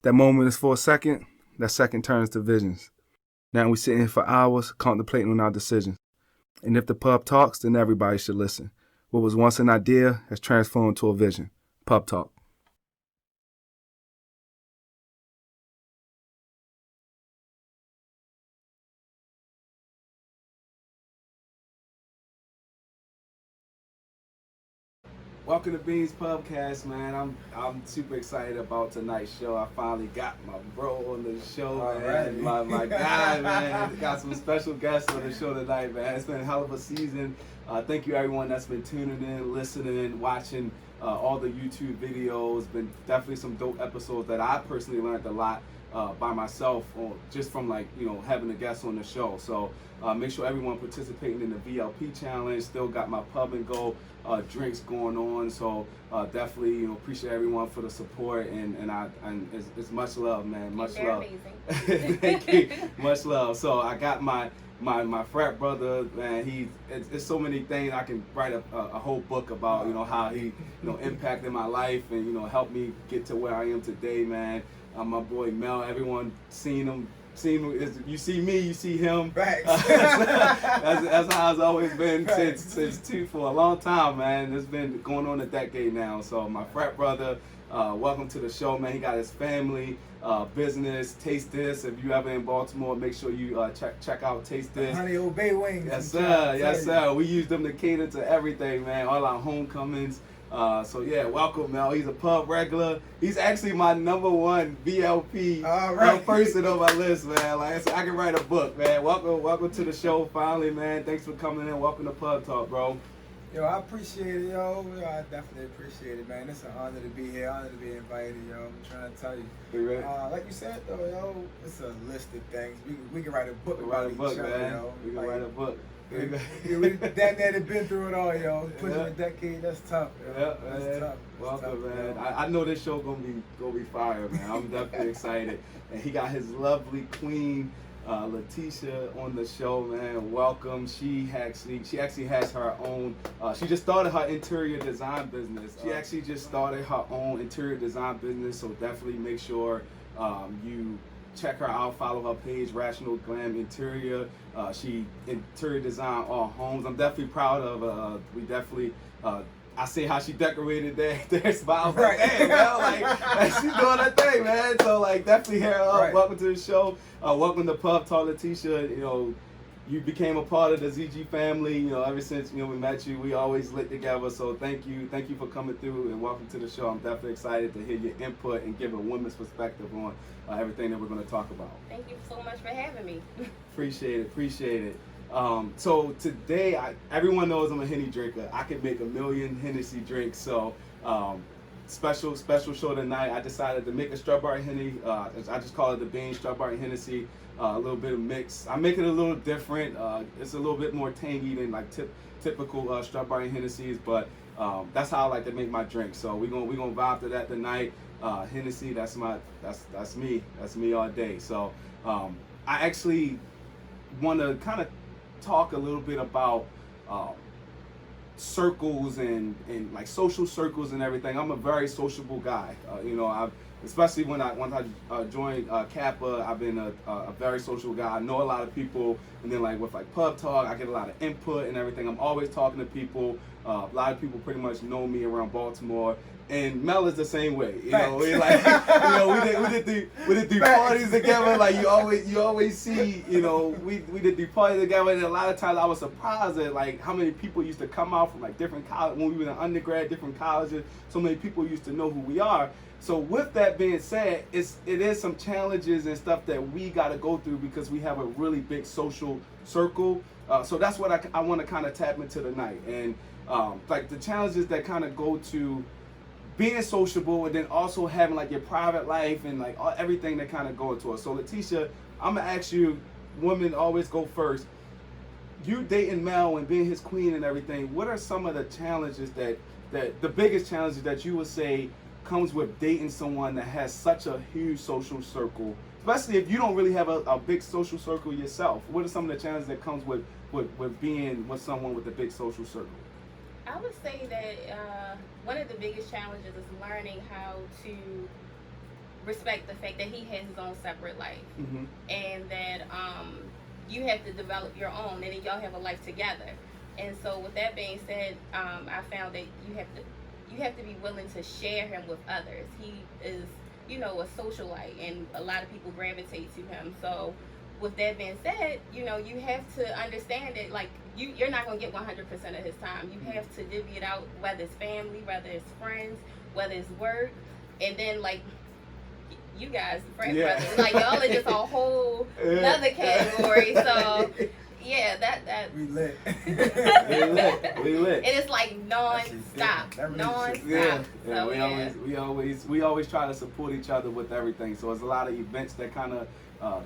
That moment is for a second, that second turns to visions. Now we sit here for hours contemplating on our decisions. And if the pub talks, then everybody should listen. What was once an idea has transformed to a vision. Pub talk. Welcome to Beans Pubcast, man. I'm super excited about tonight's show. I finally got my bro on the show, man. My guy, man. Got some special guests on the show tonight, man. It's been a hell of a season. Thank you everyone that's been tuning in, listening, watching all the YouTube videos. Been definitely some dope episodes that I personally learned a lot by myself, or just from having a guest on the show. So make sure everyone participating in the VLP challenge. Still got my pub and go drinks going on. So definitely appreciate everyone for the support, and it's much love, man. Much They're love. Amazing. Thank you. Much love. So I got my frat brother, man. It's so many things. I can write a whole book about how he impacted my life and helped me get to where I am today, man. My boy Mel. Everyone seen him. You see me, you see him. Right. That's how it's always been since for a long time, man. It's been going on a decade now. So my frat brother, welcome to the show, man. He got his family, business, Taste This. If you ever in Baltimore, make sure you check out Taste This. Honey Old Bay Wings. Yes, sir. Yes, sir. We use them to cater to everything, man. All our homecomings. So yeah, welcome, Mel. He's a pub regular. He's actually my #1 VLP person on my list, man. Like I said, I can write a book, man. Welcome to the show finally, man. Thanks for coming in. Welcome to Pub Talk, bro. Yo, I appreciate it, yo. I definitely appreciate it, man. It's an honor to be here, honor to be invited, yo. I'm trying to tell you. You ready? Like you said, though, yo, it's a list of things. We can write a book We about write a book, each other, man. yo. We can write a book. We damn near been through it all, yo. Pushing a decade, that's tough, yo. Yeah, That's man. tough. Welcome, That's man. tough, I know this show gonna be fire, man. I'm definitely excited. And he got his lovely queen, Letisha, on the show, man. Welcome. She actually has her own. She just started her interior design business. She actually just started her own interior design business. So definitely make sure you check her out. Follow her page, rationalglaminterior. She interior design all homes. I'm definitely proud of. We definitely. I see how she decorated their spot. Right. Like, hey, man, like she's doing her thing, man. So like definitely hear her up. Right. Welcome to the show. Welcome to Pub Talk, Letisha. You became a part of the ZG family. Ever since we met you, we always lit together. So thank you for coming through and welcome to the show. I'm definitely excited to hear your input and give a woman's perspective on everything that we're going to talk about. Thank you so much for having me. Appreciate it. So today, everyone knows I'm a Henny drinker. I can make a million Hennessy drinks. So special show tonight. I decided to make a strawberry Henny. I just call it the Bean Strawberry Hennessy. A little bit of mix. I make it a little different. It's a little bit more tangy than like typical strawberry Hennessy's, but that's how I like to make my drink. So we're gonna vibe to that tonight. Hennessy, that's me. That's me all day. So I actually want to kind of talk a little bit about circles and like social circles and everything. I'm a very sociable guy. Especially once I joined Kappa, I've been a very social guy. I know a lot of people, and then like with like Pub Talk, I get a lot of input and everything. I'm always talking to people. A lot of people pretty much know me around Baltimore. And Mel is the same way, we did do parties together. Like you always see, we did do parties together. And a lot of times I was surprised at like how many people used to come out from like different college when we were in undergrad, different colleges. So many people used to know who we are. So with that being said, it is some challenges and stuff that we got to go through because we have a really big social circle. So that's what I want to kind of tap into tonight, and like the challenges that kind of go to being sociable and then also having like your private life and like everything that kind of go into it. So Letisha, I'm gonna ask you, women always go first. You dating Mel and being his queen and everything, what are some of the challenges that the biggest challenges that you would say comes with dating someone that has such a huge social circle, especially if you don't really have a big social circle yourself? What are some of the challenges that comes with being with someone with a big social circle? I would say that one of the biggest challenges is learning how to respect the fact that he has his own separate life, Mm-hmm. and that you have to develop your own, and then y'all have a life together. And so, with that being said, I found that you have to be willing to share him with others. He is, you know, a socialite, and a lot of people gravitate to him. So, with that being said, you know, you have to understand that, like, you're not going to get 100% of his time. You have to divvy it out, whether it's family, whether it's friends, whether it's work. And then, like, you guys, friends, brothers, like, y'all are just a whole another category. So, yeah, that we lit. we lit. And it's like non-stop. Non-stop. Yeah. So, we always try to support each other with everything. So, there's a lot of events that kind of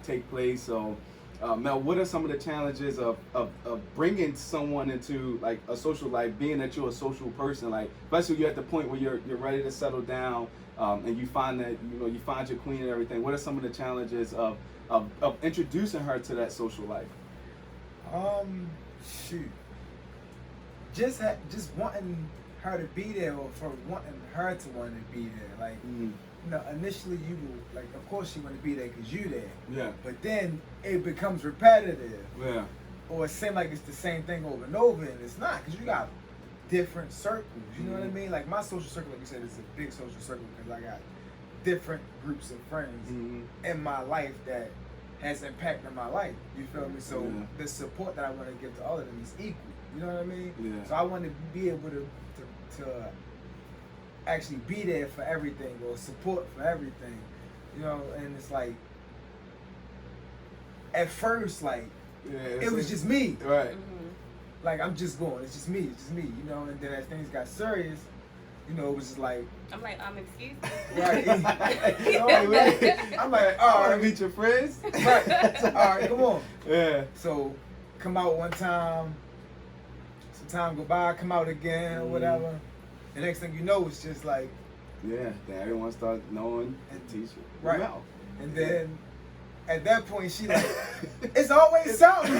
take place. So, Mel, what are some of the challenges of bringing someone into like a social life, being that you're a social person, like especially you're at the point where you're ready to settle down, and you find that you find your queen and everything. What are some of the challenges of introducing her to that social life? Shoot. Just wanting her to be there, or for wanting her to want to be there, like. You know, initially you will, like, of course you want to be there because you there. Yeah. But then it becomes repetitive. Yeah. Or it seems like it's the same thing over and over, and it's not, because you got different circles. You know what I mean? Like my social circle, like you said, is a big social circle because I got different groups of friends in my life that has impacted my life. You feel me? So the support that I want to give to all of them is equal. You know what I mean? Yeah. So I want to be able to actually be there for everything, or support for everything, you know. And it's like at first, like it was just me, right? Like I'm just going, it's just me, you know. And then as things got serious, you know, it was just like I'm like, excuse me. Right. You know, I'm like, all right, meet your friends. Right. All right, come on. Yeah. So come out one time, some time go by, come out again or whatever. The next thing you know, it's just like, then everyone starts knowing and teaching. Right. Wow. And then at that point, she like, it's always something.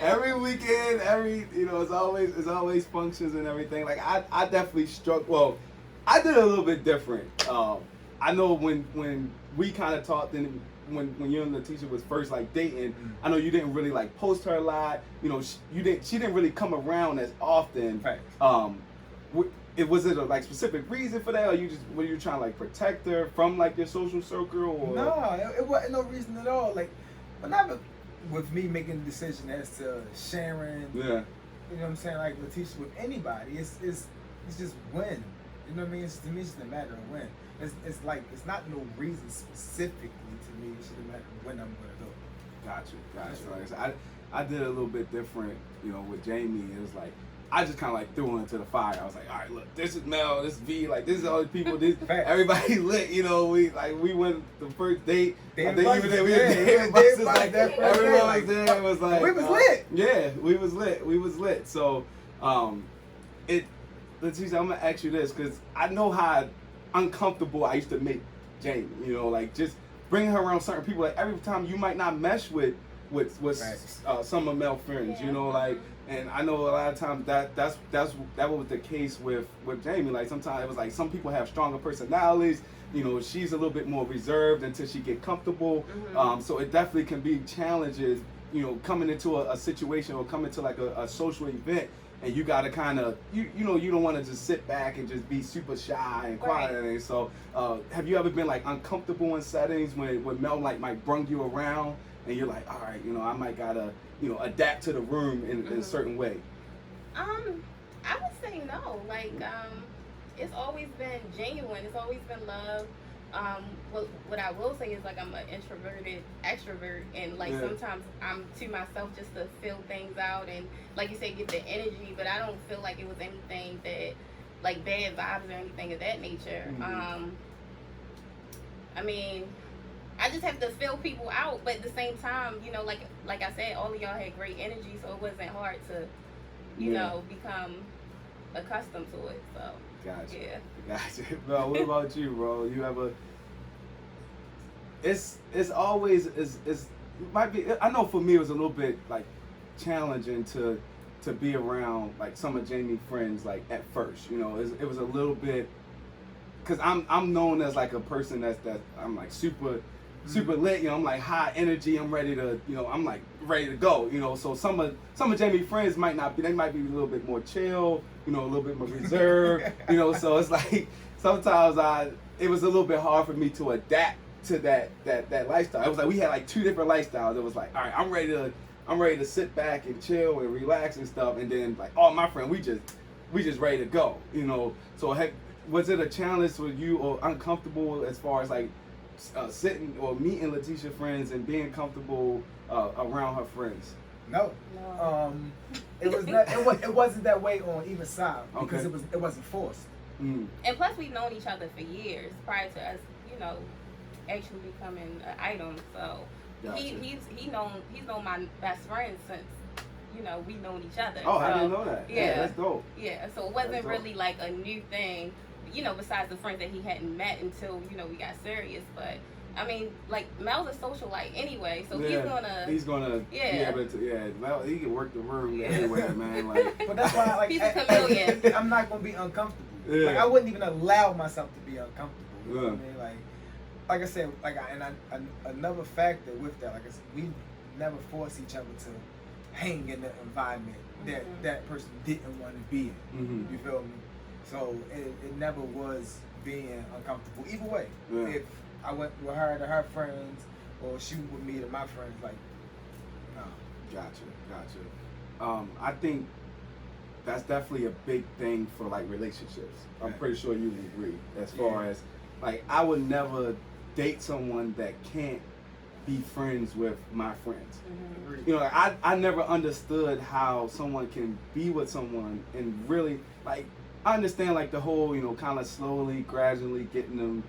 Every weekend, it's always functions and everything. Like I definitely struck. Well, I did a little bit different. I know when we kind of talked, and when you and Letisha was first like dating, I know you didn't really like post her a lot. You know, she didn't really come around as often. Right. Was it a like specific reason for that, or were you trying to like protect her from like your social circle? Or? No, it wasn't no reason at all. Like, whenever with me making a decision as to sharing, you know what I'm saying, like Letisha with anybody, it's just when, you know what I mean. To me, it's just a matter of when. It's like it's not no reason specifically to me. It's just a matter of when I'm gonna do it. Gotcha. Like I did a little bit different, with Jamie. It was like, I just kind of like threw her into the fire. I was like, all right, look, this is Mel, this is V, like this is all the people, everybody lit, we went the first date. I think even there we had David buses, like that. Everyone was there. It was like we was lit. Yeah, we was lit. So, Letisha, I'm gonna ask you this because I know how uncomfortable I used to make Jamie. Like just bringing her around certain people. Like every time you might not mesh with some of Mel's friends, and I know a lot of times that was the case with Jamie. Like sometimes it was like some people have stronger personalities. She's a little bit more reserved until she get comfortable. So it definitely can be challenges. Coming into a situation or coming to like a social event, and you gotta kind of you don't want to just sit back and just be super shy and quiet. Right. And so have you ever been like uncomfortable in settings when Mel like might brung you around? And you're like, all right, I might gotta, adapt to the room in a certain way. I would say no. Like, it's always been genuine. It's always been love. What I will say is like I'm an introverted extrovert, and like sometimes I'm to myself just to feel things out and like you say, get the energy. But I don't feel like it was anything that like bad vibes or anything of that nature. I mean, I just have to fill people out, but at the same time, like I said, all of y'all had great energy, so it wasn't hard to, become accustomed to it. So gotcha. Yeah. Gotcha. Bro, what about you, bro? You ever? It's always might be. I know for me it was a little bit like challenging to be around like some of Jamie's friends like at first. It was a little bit cause I'm known as like a person that I'm like super lit, you know, I'm like high energy, I'm ready to, you know, I'm like ready to go, you know. So some of Jamie's friends might not be, they might be a little bit more chill, you know, a little bit more reserved, you know. So it's like sometimes it was a little bit hard for me to adapt to that lifestyle. It was like we had like two different lifestyles. It was like, all right, I'm ready to sit back and chill and relax and stuff, and then like, oh, my friend, we just ready to go, you know. So heck, was it a challenge for you or uncomfortable as far as like sitting or meeting Letisha friends and being comfortable around her friends? No. It was not. It wasn't that way on either side because it wasn't forced. And plus, we've known each other for years prior to us, you know, actually becoming an item. So Gotcha. he's known my best friend since, you know, we known each other. Oh, so, I didn't know that. Yeah, that's dope. Yeah, so it wasn't really like a new thing, you know, besides the friends that he hadn't met until, you know, we got serious. But I mean, like, Mel's a socialite anyway, so he's gonna be able to, Mel, he can work the room anywhere, man. Like, but that's why, like, he's a chameleon. I'm not gonna be uncomfortable. Yeah. Like, I wouldn't even allow myself to be uncomfortable. You know Yeah. what I mean? Like I said, another factor with that, like I said, we never force each other to hang in the environment that person didn't want to be in. You feel me? So it never was being uncomfortable either way. Yeah. If I went with her to her friends, or she with me to my friends, like, no. Gotcha. I think that's definitely a big thing for like relationships. I'm pretty sure you would agree. As far as like, I would never date someone that can't be friends with my friends. You know, like, I never understood how someone can be with someone and really, like, I understand like the whole, you know, kind of slowly, gradually getting them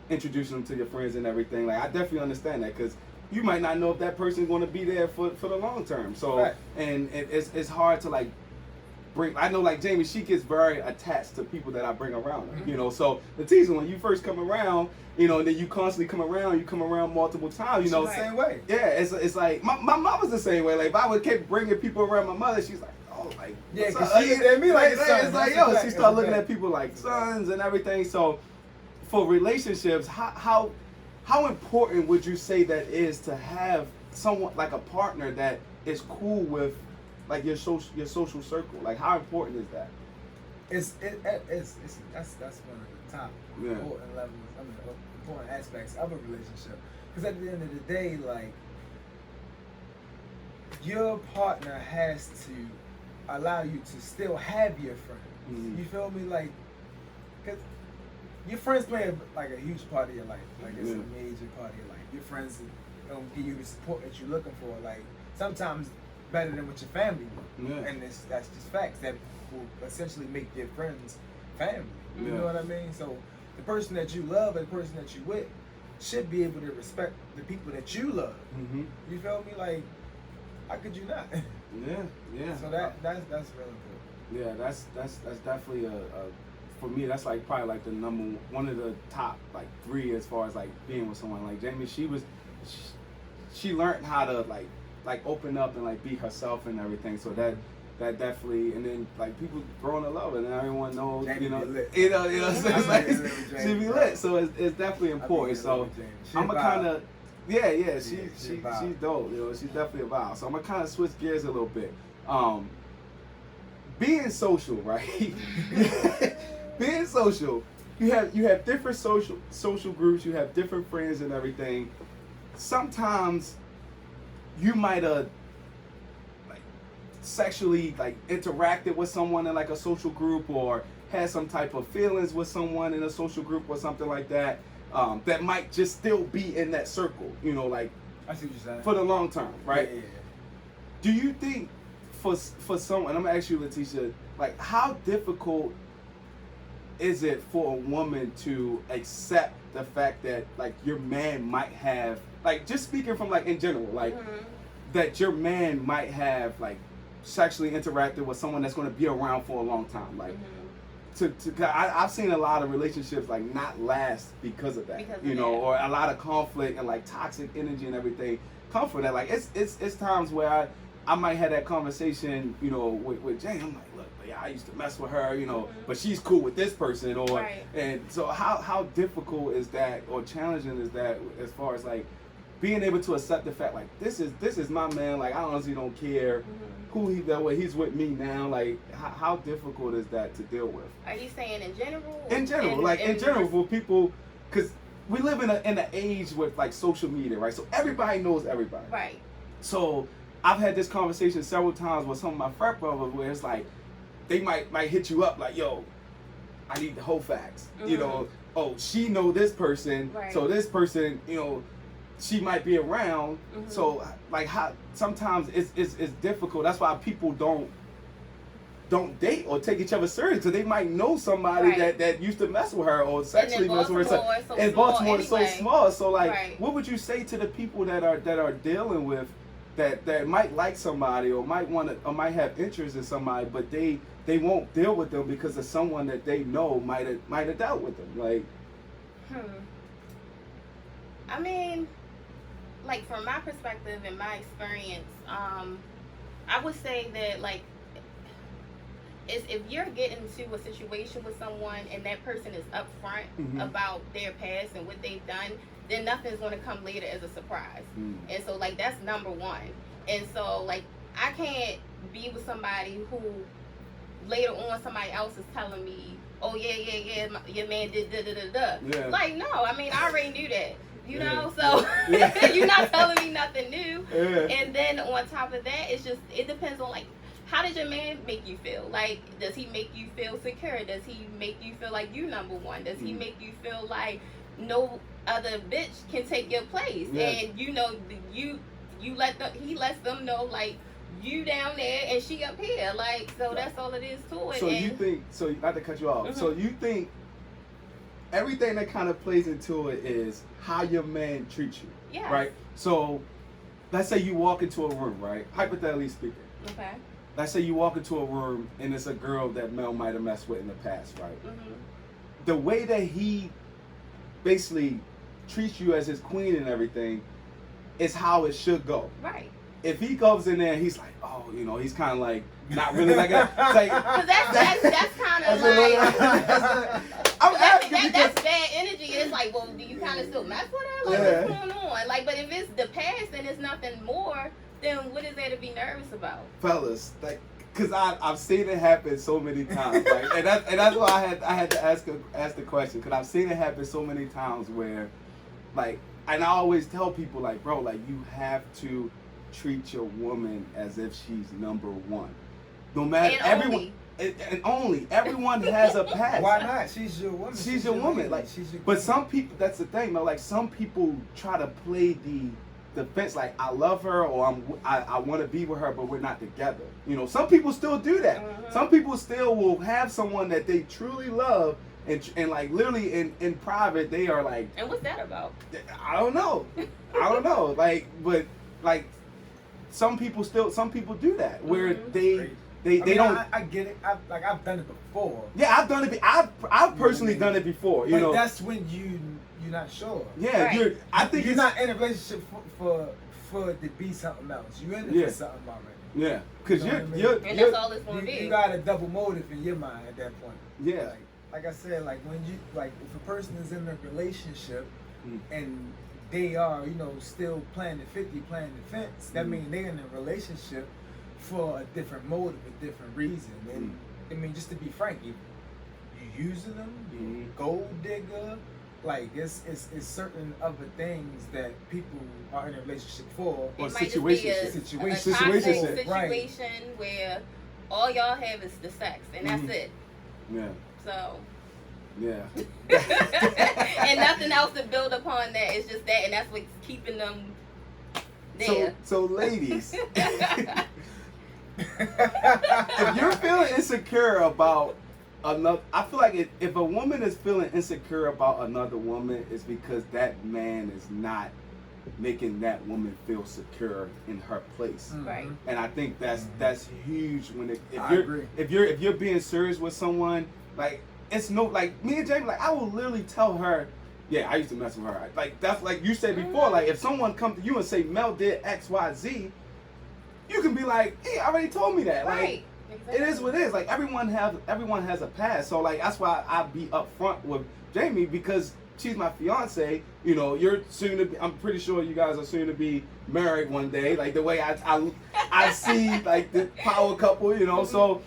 introducing them to your friends and everything. Like, I definitely understand that, because you might not know if that person is going to be there for the long term. So, and it's hard to like I know like Jamie, she gets very attached to people that I bring around her, you know. So Letisha, when you first come around, you know, and then you constantly come around multiple times, you know. She's the same way. Yeah, it's like my mom was the same way. Like, if I would keep bringing people around my mother, she's like, oh, like, yeah, because she looked at me like a son. It's like, yo, she started looking at people like sons and everything. So for relationships, how important would you say that is to have someone like a partner that is cool with like your social circle? Like, how important is that? That's one of the top important levels. I mean, important aspects of a relationship. Because at the end of the day, like, your partner has to allow you to still have your friends. You feel me? Like, because your friends play like a huge part of your life. Like, it's a major part of your life. Your friends don't give you the support that you're looking for. Like, sometimes better than what your family will. And that's just facts that will essentially make your friends family. You know what I mean? So the person that you love and the person that you with should be able to respect the people that you love. You feel me? Like, how could you not? Yeah. So that's really important. Yeah, that's definitely for me, that's like probably like the one of the top like 3 as far as like being with someone. Like Jamie, she learned how to like open up and like be herself and everything. So that definitely, and then like people growing to love it, and everyone knows, Jamie you know, lit. so it's like she be lit. So it's definitely important. So I'm gonna kind of she's dope. You know, she's definitely a vibe. So I'm gonna kind of switch gears a little bit. Being social, right? Being social, you have different social groups. You have different friends and everything. Sometimes you might have like sexually like interacted with someone in like a social group, or had some type of feelings with someone in a social group or something like that. That might just still be in that circle, you know, like, I see what you're saying, for the long term, right? Yeah. Do you think for someone, I'm gonna ask you, Letisha, like, how difficult is it for a woman to accept the fact that like your man might have, like, just speaking from like in general, like that your man might have like sexually interacted with someone that's going to be around for a long time, like I've seen a lot of relationships like not last because of that, you know, or a lot of conflict and like toxic energy and everything come from that. Like it's times where I might have that conversation, you know, with Jay. I'm like, look, yeah, I used to mess with her, you know, but she's cool with this person, or and so how difficult is that, or challenging is that, as far as like being able to accept the fact, like this is my man, like I honestly don't care who he's with me now, like how difficult is that to deal with? Are you saying in general? In general, for people, because we live in an age with like social media, right? So everybody knows everybody. Right. So I've had this conversation several times with some of my frat brothers where it's like they might hit you up like, yo, I need the whole facts. You know, oh, she know this person, so this person, you know, she might be around. So like how sometimes it's difficult. That's why people don't date or take each other serious, because they might know somebody that used to mess with her or sexually mess with her. And Baltimore is so small. So like, what would you say to the people that are dealing with that might like somebody or might want to or might have interest in somebody, but they won't deal with them because of someone that they know might have dealt with them? Like, I mean, like from my perspective and my experience, I would say that like, if you're getting into a situation with someone and that person is upfront about their past and what they've done, then nothing's going to come later as a surprise. And so like that's number one. And so like I can't be with somebody who later on somebody else is telling me, oh yeah, your man did da. Like, no, I mean I already knew that. You know, so you're not telling me nothing new. And then on top of that, it depends on like, how does your man make you feel? Like, does he make you feel secure? Does he make you feel like you number one? Does he make you feel like no other bitch can take your place? And you know, he lets them know like you down there and she up here. Like, so that's all it is to it. So you think? So not to cut you off. So you think everything that kind of plays into it is how your man treats you? Yeah. Right. So let's say you walk into a room, right? Hypothetically speaking. Okay. Let's say you walk into a room and it's a girl that Mel might have messed with in the past, right? The way that he basically treats you as his queen and everything is how it should go. Right. If he goes in there and he's like, oh, you know, he's kind of like not really like that. It's like, that's kind of like that's bad energy. It's like, well, do you kind of still mess with her? Like, what's going on? Like, but if it's the past and it's nothing more, then what is there to be nervous about? Fellas, like, cause I've seen it happen so many times, like, and that's why I had to ask the question, cause I've seen it happen so many times where, like, and I always tell people like, bro, like you have to treat your woman as if she's number one, no matter and everyone. And only everyone has a past. Why not? She's your woman. She's your woman. Like, but some people, that's the thing, though. Like, some people try to play the defense, like I love her or I want to be with her, but we're not together. You know, some people still do that. Some people still will have someone that they truly love, and like literally in private they are like. And what's that about? I don't know. Like, but like some people do that where they don't. I get it. I've done it before. Yeah, I've done it. I've personally done it before. You know, that's when you're not sure. Yeah, right. I think you're not in a relationship for it to be something else. You're in it for something already. Yeah, because and that's all it's gonna be. You got a double motive in your mind at that point. Yeah. Like I said, like when you if a person is in a relationship and they are, you know, still playing the 50, playing the fence, that means they're in a relationship for a different motive, a different reason. And I mean, just to be frank, you using them, you gold digger. Like it's certain other things that people are in a relationship for. It or situation where all y'all have is the sex and that's it. Yeah. So. Yeah. And nothing else to build upon that. It's just that, and that's what's keeping them there. So ladies, if you're feeling insecure about another, I feel like if a woman is feeling insecure about another woman, it's because that man is not making that woman feel secure in her place. Right. And I think that's huge when agree. If you're being serious with someone, like it's no, like me and Jamie, like I will literally tell her, yeah, I used to mess with her. Like that's like you said before, like if someone come to you and say Mel did X, Y, Z, you can be like, hey, I already told me that. Right. Exactly. It is what it is. Like everyone has a past. So like that's why I be upfront with Jamie because she's my fiance. You know, you're soon to be, I'm pretty sure you guys are soon to be married one day. Like the way I see like the power couple. You know, so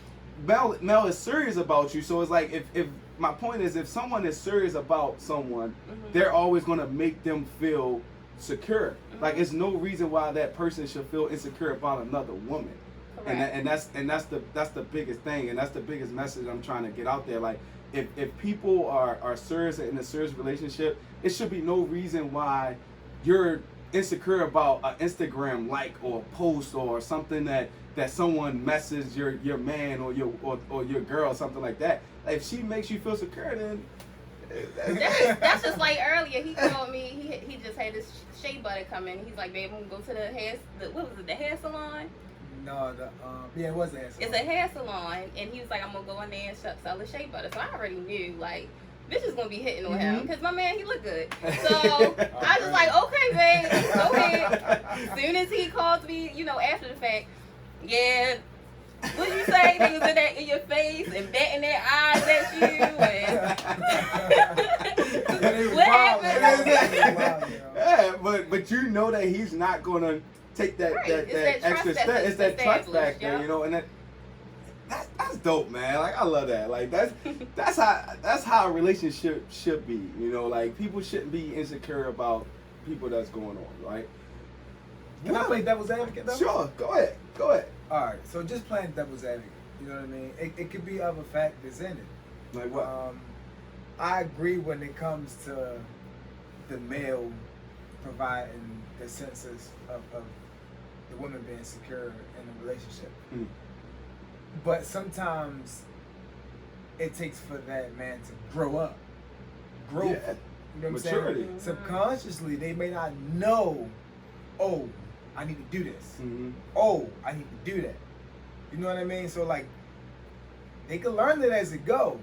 Mel is serious about you. So it's like if my point is if someone is serious about someone, they're always gonna make them feel secure. Like it's no reason why that person should feel insecure about another woman. And that's the biggest thing, and that's the biggest message I'm trying to get out there. Like if people are serious in a serious relationship, it should be no reason why you're insecure about an Instagram like or a post or something that someone messaged your man or your girl, something like that. Like, if she makes you feel secure, then that's just like earlier. He called me. He just had this shea butter come in. He's like, babe, I'm gonna go to the hair salon. No, it was a hair salon. It's a hair salon, and he was like, I'm gonna go in there and sell the shea butter. So I already knew, like, bitch is gonna be hitting on him because my man, he look good. So I was just like, okay, babe, go ahead. As soon as he called me, you know, after the fact, yeah. What you say? They was in your face and batting their eyes at you. And what happened? Yeah, but you know that he's not gonna take that extra step. It's that trust factor, you know, and that's dope, man. Like I love that. Like that's how a relationship should be. You know, like people shouldn't be insecure about people that's going on, right? Can I play devil's advocate though? Sure, go ahead. All right, so just playing devil's advocate, you know what I mean? It could be other factors in it. Like what? I agree when it comes to the male providing the senses of the woman being secure in a relationship. But sometimes it takes for that man to grow up. Growth. Yeah. You know what Maturity. I'm saying? Subconsciously, they may not know, oh, I need to do this. Oh, I need to do that. You know what I mean? So like, they can learn it as it go.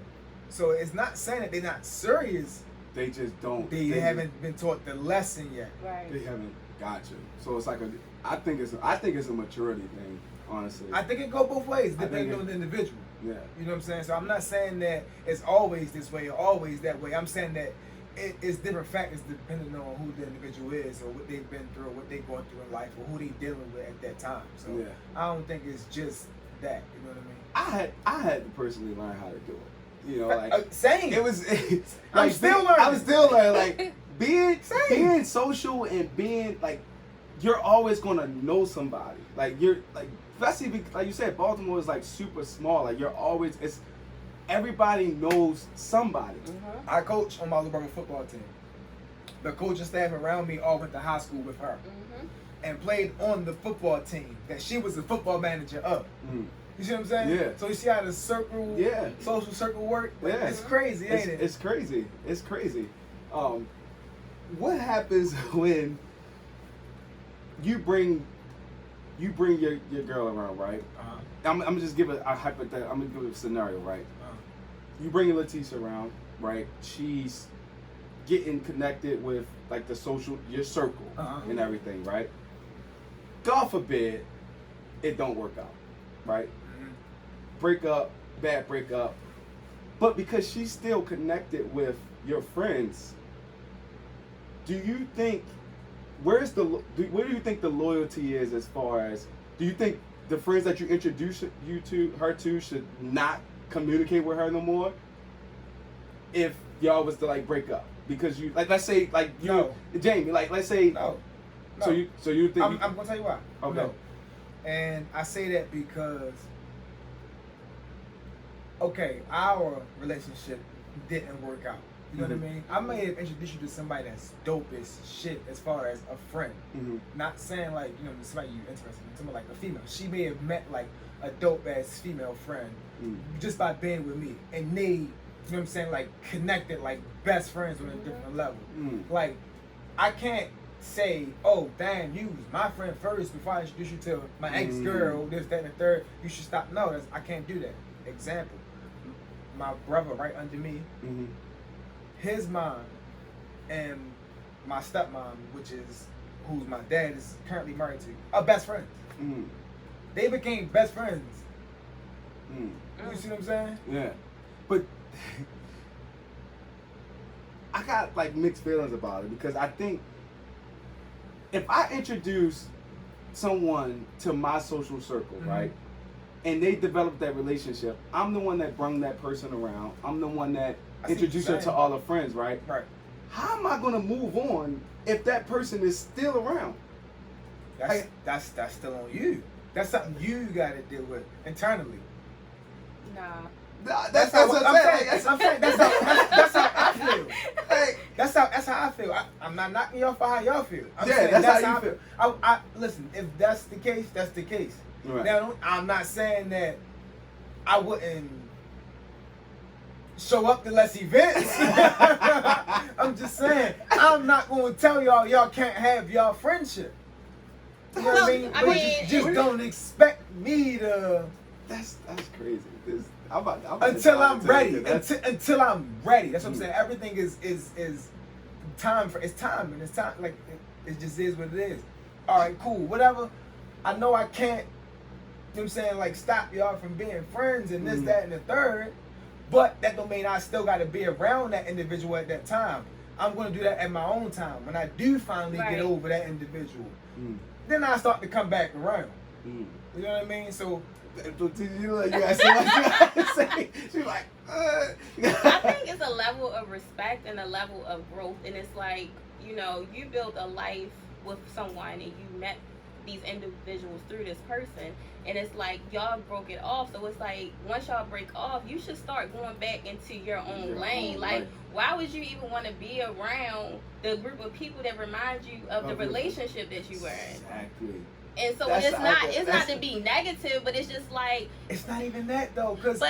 So it's not saying that they're not serious. They just don't. They haven't been taught the lesson yet. Right. They haven't got you. So it's like I think it's a maturity thing, honestly. I think it go both ways, depending on the individual. Yeah. You know what I'm saying? So I'm not saying that it's always this way or always that way. I'm saying that it's different factors depending on who the individual is or what they've been through or what they're going through in life or who they're dealing with at that time. So yeah. I don't think it's just that. You know what I mean? I had to personally learn how to do it. You know, like same. It was. I'm still learning. I'm still learning. Like being social and being like, you're always gonna know somebody. Like you're like, especially because, like you said, Baltimore is like super small. Like you're always everybody knows somebody. I coach on my little brother football team. The coaching staff around me all went to high school with her and played on the football team that she was the football manager of. You see what I'm saying? Yeah. So you see how the social circle work? Like, it's crazy, ain't it? It's crazy. It's crazy. What happens when you bring your girl around, right? I'm gonna just give a hypothetical. I'm gonna give a scenario, right? You bring Letisha around, right? She's getting connected with like your circle and everything, right? God forbid it don't work out, right? Break up, bad breakup. But because she's still connected with your friends, do you think where do you think the loyalty is as far as, do you think the friends that you introduce her to should not communicate with her no more if y'all was to like break up? Because you like, let's say like you, no. Jamie, like let's say no. So you think I'm gonna tell you why. Okay. No. And I say that because our relationship didn't work out. You know what I mean? I may have introduced you to somebody that's dope as shit as far as a friend. Not saying like, you know, somebody you're interested in, somebody like a female. She may have met like a dope ass female friend just by being with me. And they, you know what I'm saying, like connected like best friends on a different level. Like, I can't say, oh damn, you was my friend first before I introduce you to my ex-girl, this, that, and the third. You should stop. No, I can't do that. Example, my brother right under me, his mom and my stepmom, which is who my dad is currently married to, are best friends. They became best friends You see what I'm saying? Yeah. But I got like mixed feelings about it because I think if I introduce someone to my social circle, right, and they develop that relationship, I'm the one that brung that person around. I'm the one that introduced her to all her friends, right? Right. How am I gonna move on if that person is still around? That's still on you. That's something you got to deal with internally. Nah. That's what I'm saying. I'm saying that's how I feel. Hey, that's how I feel. I'm not knocking y'all for how y'all feel. I'm saying that's how you feel. I listen. If that's the case, that's the case. Right. Now I'm not saying that I wouldn't show up to less events. I'm just saying I'm not going to tell y'all can't have y'all friendship. You know what I mean? Just don't expect me to. That's crazy. Until I'm ready. Until I'm ready. That's what I'm saying. Everything is time for. It's time, and it's time. Like it just is what it is. All right, cool, whatever. I know I can't. You know what I'm saying? Like stop y'all from being friends and this, that, and the third. But that don't mean I still got to be around that individual at that time. I'm going to do that at my own time. When I do finally get over that individual, then I start to come back around. You know what I mean? So. You got so much to say. She's like, I think it's a level of respect and a level of growth, and it's like, you know, you build a life with someone and you met these individuals through this person, and it's like y'all broke it off. So it's like once y'all break off, you should start going back into your own lane. Like, why would you even want to be around the group of people that remind you of the relationship that you were in? Exactly. And so it's not to be negative, but it's just like it's not even that though, cause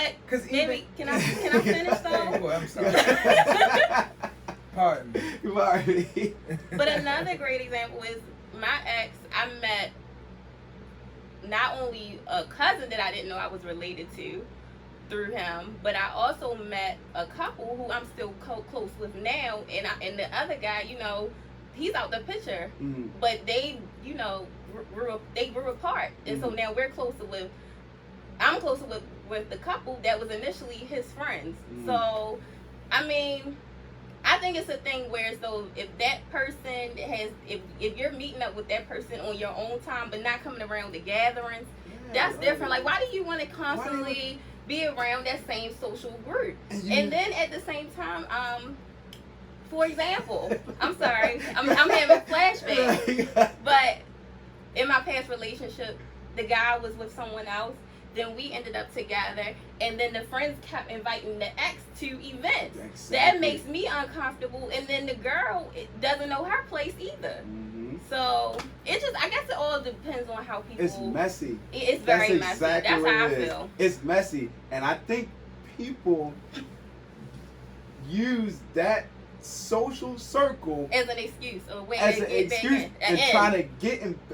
baby, can I finish though? Oh, I'm sorry. Pardon me. But another great example is my ex. I met not only a cousin that I didn't know I was related to through him, but I also met a couple who I'm still close with now, and the other guy, you know, he's out the picture, but they, you know, grew apart, and so now I'm closer with the couple that was initially his friends. So I mean, I think it's a thing where, so if that person if you're meeting up with that person on your own time but not coming around the gatherings, that's different. Like, why do you want to constantly be around that same social group? And then at the same time, for example, I'm sorry, I'm having flashbacks, but in my past relationship, the guy was with someone else. Then we ended up together, and then the friends kept inviting the ex to events. Exactly. That makes me uncomfortable, and then the girl doesn't know her place either. So it just, I guess it all depends on how people. It's messy. It's very messy. That's how I feel. It's messy, and I think people use that social circle as an excuse, or way as to an get excuse back in. and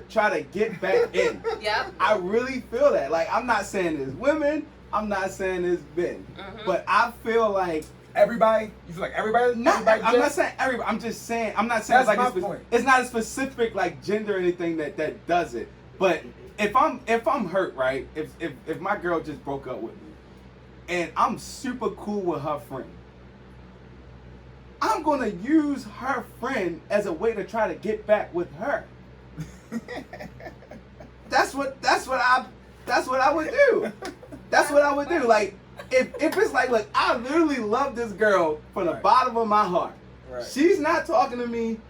try to get back in. Yep. I really feel that. Like, I'm not saying it's women, I'm not saying it's men, but I feel like everybody. You feel like everybody? I'm not saying everybody. I'm just saying. I'm not saying that's like my point. It's not a specific like gender or anything that does it. But if I'm hurt, right? If my girl just broke up with me, and I'm super cool with her friend, I'm gonna use her friend as a way to try to get back with her. That's what I would do. That's what I would do. Like, if it's like, look, I literally love this girl from the bottom of my heart. Right. She's not talking to me.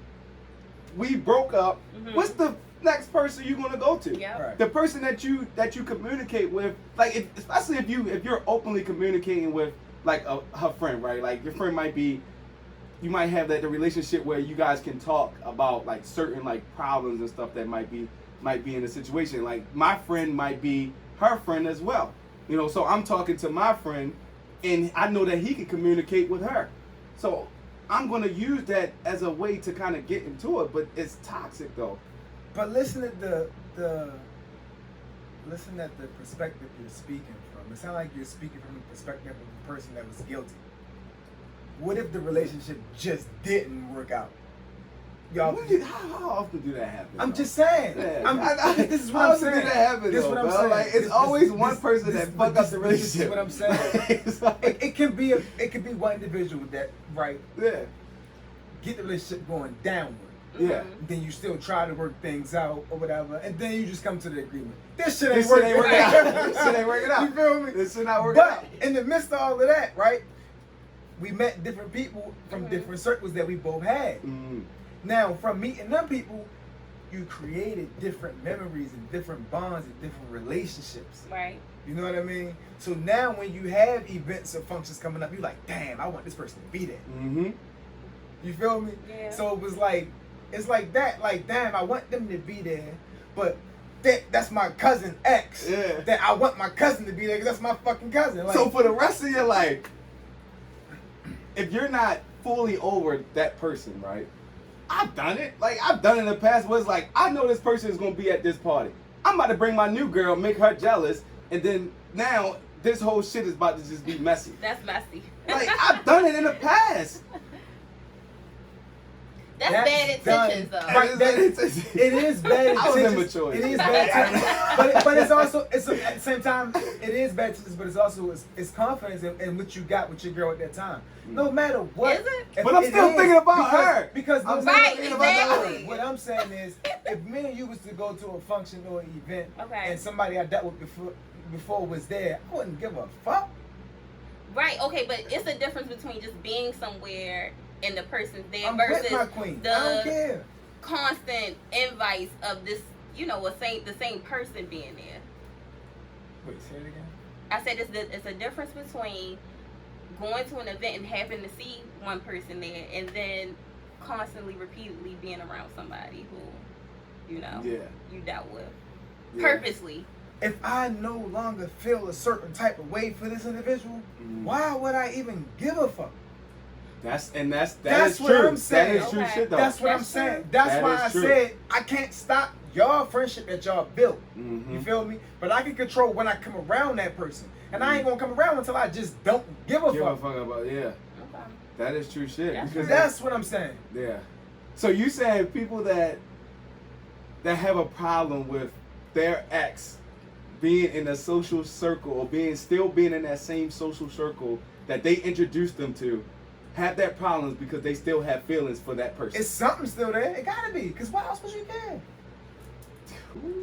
We broke up. What's the next person you gonna go to? Yep. Right. The person that you communicate with, like, especially if you're openly communicating with like her friend, right? Like, your friend might be. You might have the relationship where you guys can talk about like certain like problems and stuff that might be in a situation. Like, my friend might be her friend as well, you know. So I'm talking to my friend, and I know that he can communicate with her. So I'm gonna use that as a way to kind of get into it, but it's toxic though. But listen at the perspective you're speaking from. It sounds like you're speaking from the perspective of the person that was guilty. What if the relationship just didn't work out? y'all. How often do that happen? I'm though? just saying. Yeah. This is what How I'm often saying. do that happen? This is though, what I'm bro? saying. Like it's always one person this- that fuck up the This is relationship. what I'm saying. It's like, It can be one individual that yeah. get the relationship going downward. Yeah. Then you still try to work things out or whatever, and then you just come to the agreement. This shit This ain't shit ain't working working out. out. This shit ain't working out. You feel me? This shit not working But out. in the midst of all of that, right? We met different people from different circles that we both had. Mm. Now, from meeting them people, you created different memories and different bonds and different relationships. Right. You know what I mean? So now when you have events or functions coming up, you're like, damn, I want this person to be there. Mm-hmm. You feel me? Yeah. So it was like, it's like that. Like, damn, I want them to be there, but that's my cousin X. Yeah. That I want my cousin to be there because that's my fucking cousin. Like, So for the rest of your life, if you're not fully over that person, right? I've done it. Like I've done it in the past. Was like I know this person is gonna be at this party. I'm about to bring my new girl, make her jealous, and then now this whole shit is about to just be messy. That's messy. Like I've done it in the past. That's bad done. intentions, though. Right, It is It is bad I was intentions. immature. It is bad intentions. but it's also at the same time it is bad intentions, but it's also it's confidence in what you got with your girl at that time. No matter what. Is it? if But I'm it still is, thinking about her. Because I'm no still matter thinking about her. what I'm saying is, if me and you was to go to a function or an event, Okay. and somebody I dealt with before was there, I wouldn't give a fuck. Right, okay, but it's a difference between just being somewhere and the person's there I'm versus with my queen. I don't the care. constant invites of this, the same person being there. Wait, say it again. I said it's a difference between going to an event and happen to see one person there and then constantly, repeatedly being around somebody who, Yeah. you dealt with. Yeah. Purposely. If I no longer feel a certain type of way for this individual, why would I even give a fuck? That's That's true. what I'm saying. That is true Okay. shit though. That's what I'm That's saying. true. That's That why is I true. said I can't stop y'all friendship that y'all built. Mhm. You feel me? But I can control when I come around that person. And I ain't gonna come around until I just don't give a Give a fuck. fuck about Okay. That is true shit. That's Because That's what I'm saying. yeah. So you saying people that have a problem with their ex being in a social circle or still being in that same social circle that they introduced them to have that problems because they still have feelings for that person. It's something still there. It gotta be. Cause why else would you care?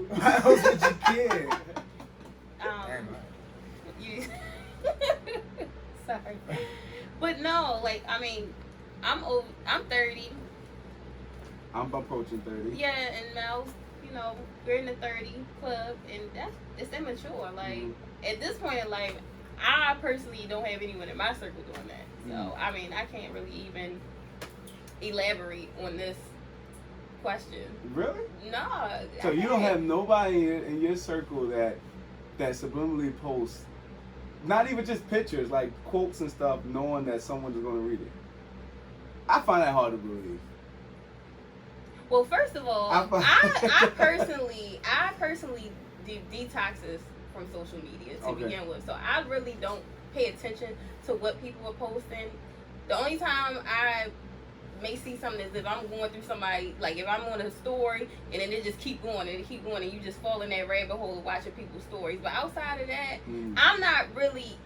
Why else would you care? Damn, You sorry. But no, like I mean, I'm 30. I'm approaching 30. Yeah, and Mel's, we're in the 30 club, and it's immature. Like at this point in life, I personally don't have anyone in my circle doing that. So I mean, I can't really even elaborate on this question. Really? No. So you don't have nobody in your circle that subliminally posts, not even just pictures, like quotes and stuff, knowing that someone is going to read it. I find that hard to believe. Well, first of all, I personally do detoxes from social media to begin with, so I really don't pay attention to what people are posting. The only time I may see something is if I'm going through somebody, like if I'm on a story and then it just keep going and you just fall in that rabbit hole of watching people's stories. But outside of that, I'm not really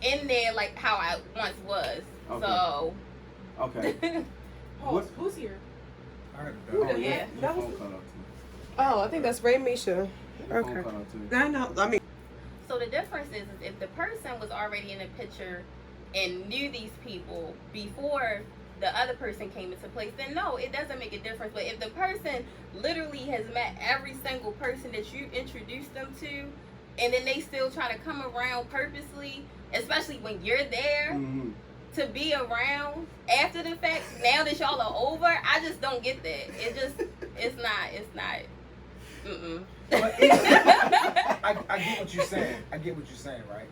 in there like how I once was. Okay. So. Okay. Who's here? I heard Who that. the Yeah. heck? That was. Phone call up to Oh, I think that's Ray Misha. me. Phone Okay. call up to me. I know. I mean, So the difference is if the person was already in the picture and knew these people before the other person came into place, then no, it doesn't make a difference. But if the person literally has met every single person that you introduced them to, and then they still try to come around purposely, especially when you're there to be around after the fact, now that y'all are over, I just don't get that. It's not. But I get what you're saying. Right?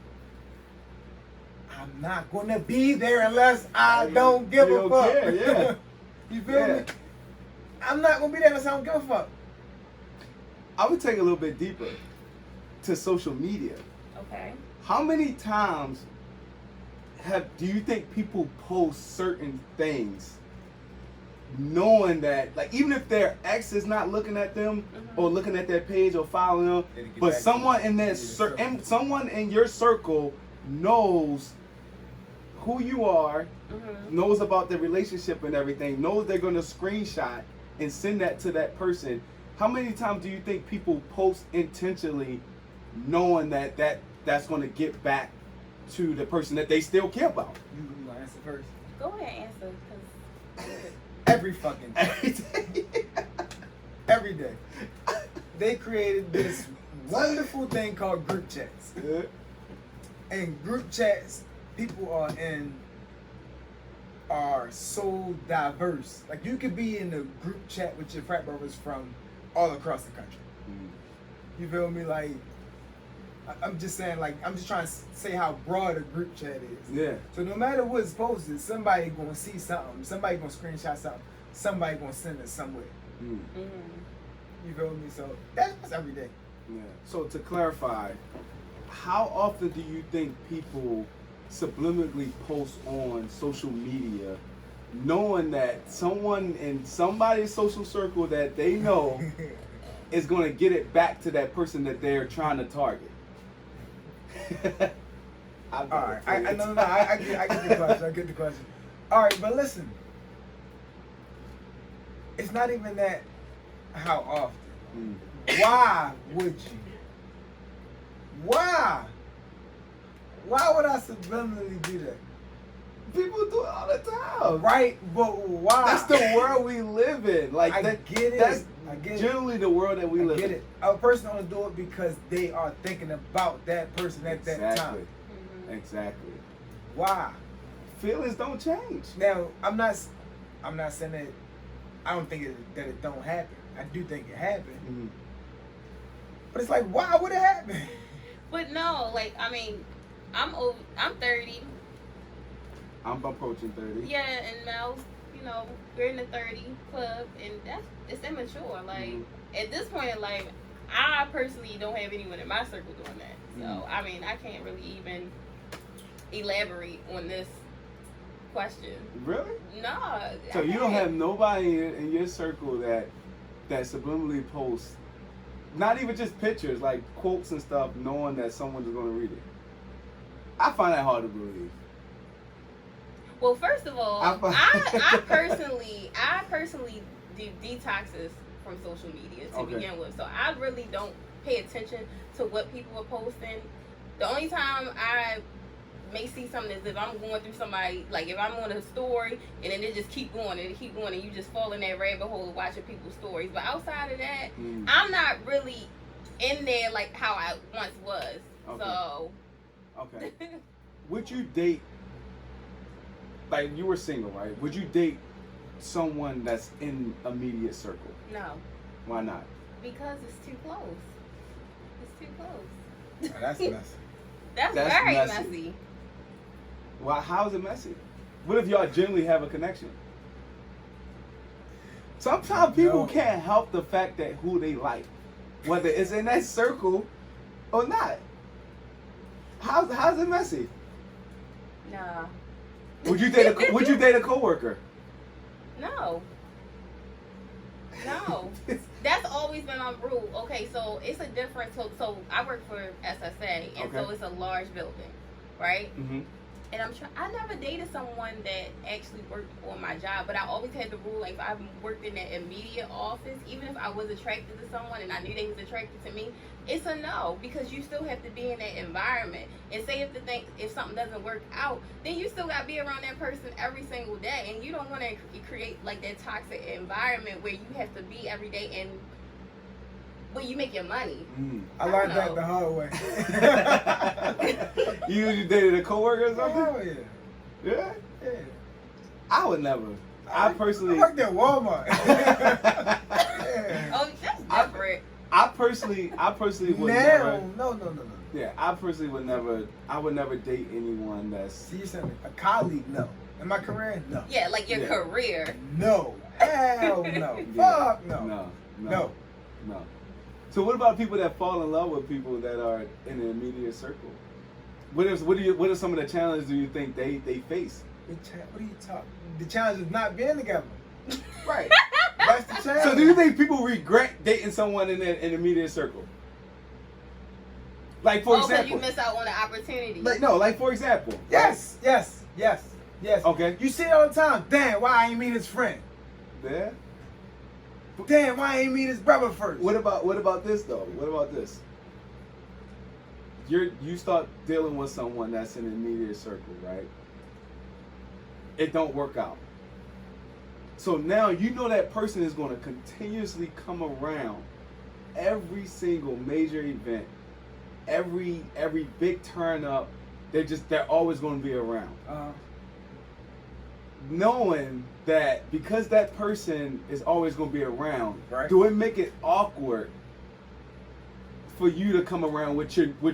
I'm not gonna be there unless I don't give You a don't fuck. care, yeah. You feel me? I'm not gonna be there unless I don't give a fuck. I would take a little bit deeper to social media. Okay. How many times do you think people post certain things knowing that, like, even if their ex is not looking at them or looking at their page or following them, but someone in that someone in your circle knows who you are, knows about the relationship and everything, knows they're going to screenshot and send that to that person. How many times do you think people post intentionally knowing that that's going to get back to the person that they still care about? You want to answer first? Go ahead and answer, cause Every fucking day. Every day. They created this wonderful thing called group chats. And group chats, people are so diverse. Like, you could be in a group chat with your frat brothers from all across the country. You feel me? Like, I'm just saying, like, I'm just trying to say how broad a group chat is. Yeah. So no matter what's posted, somebody gonna see something, somebody gonna screenshot something, somebody gonna send it somewhere. You feel me? So that's every day. Yeah. So to clarify, how often do you think people subliminally post on social media knowing that someone in somebody's social circle that they know is going to get it back to that person that they're trying to target? All right, I get the question. I get the question. All right, but listen, it's not even that. How often? Why would you? Why? Why would I subliminally do that? People do it all the time. Right, but why? That's the world we live in. Like, I get it. That's I get generally the world that we live in. I get it. A person only do it because they are thinking about that person at that time. Exactly. Why? Feelings don't change. Now, I'm not saying that I don't think that it don't happen. I do think it happened. But it's like, why would it happen? But no, like, I mean, I'm 30. I'm approaching 30. Yeah, and Mel's, you know, we're in the 30 club, and it's immature. Like, at this point in life, I personally don't have anyone in my circle doing that. So, I mean, I can't really even elaborate on this question. Really? No. So you don't have nobody in your circle that subliminally posts, not even just pictures, like quotes and stuff, knowing that someone is going to read it? I find that hard to believe. Well, first of all, I personally do detoxes from social media to begin with. So I really don't pay attention to what people are posting. The only time I may see something is if I'm going through somebody, like if I'm on a story and then it just keep going and you just fall in that rabbit hole of watching people's stories. But outside of that, I'm not really in there like how I once was. Okay. So. Okay. Would you date, like you were single, right? Would you date someone that's in immediate circle? No. Why not? Because it's too close. It's too close. Oh, that's messy. That's very messy. Well, how is it messy? What if y'all genuinely have a connection? Sometimes people can't help the fact that who they like, whether it's in that circle or not. How's it messy? Nah. Would you date a coworker? No. No. That's always been my rule. Okay, so it's a difference. So I work for SSA, and so it's a large building, right? And I never dated someone that actually worked on my job, but I always had the rule, like if I worked in that immediate office, even if I was attracted to someone and I knew they was attracted to me, it's a no, because you still have to be in that environment. And say if something doesn't work out, then you still got to be around that person every single day, and you don't want to create like that toxic environment where you have to be every day and where you make your money. I learned that the hard way. You dated a coworker or something? Oh yeah. Yeah? Yeah. I would never. I personally. I worked at Walmart. Yeah. Oh, that's different. I personally would never. No. Yeah, I personally would never. I would never date anyone that's. See, you're saying a colleague? No. In my career? No. Yeah, like your career. No. Hell no. Fuck no. No. So what about people that fall in love with people that are in the immediate circle? What are some of the challenges do you think they face? What are you talking? The challenge of not being together. Right. That's the challenge. So do you think people regret dating someone in the immediate circle? Like for because example. you miss out on the opportunity. Like for example. Yes. Okay. You see it all the time. Damn, why I ain't meet his friend? Yeah. Damn, why I ain't meet his brother first? What about this though? What about this? You start dealing with someone that's in the immediate circle, right? It don't work out. So now you know that person is going to continuously come around every single major event, every big turn up. They're always going to be around. Knowing that because that person is always going to be around, right. Do it make it awkward for you to come around with your girl,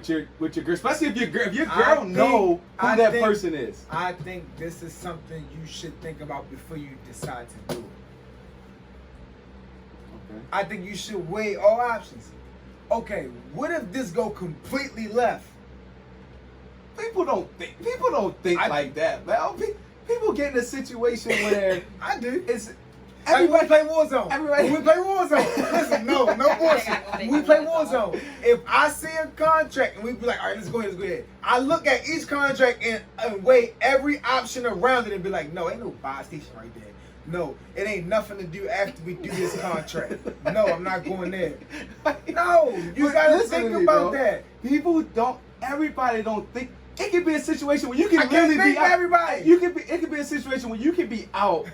especially if your girl know who that person is? I think this is something you should think about before you decide to do it. Okay. I think you should weigh all options. Okay, what if this go completely left? People don't think like that, man. People get in a situation where I do. It's Everybody play Warzone. Everybody- When we play Warzone. Listen, no bullshit. When we play Warzone, if I see a contract and we be like, all right, let's go ahead. I look at each contract and weigh every option around it and be like, no, ain't no buy station right there. No, it ain't nothing to do after we do this contract. No, I'm not going there. No, you gotta Listen think to me, about bro. that. Everybody don't think. It could be a situation where you can I can't really think be for out. everybody. It could be a situation where you can be out.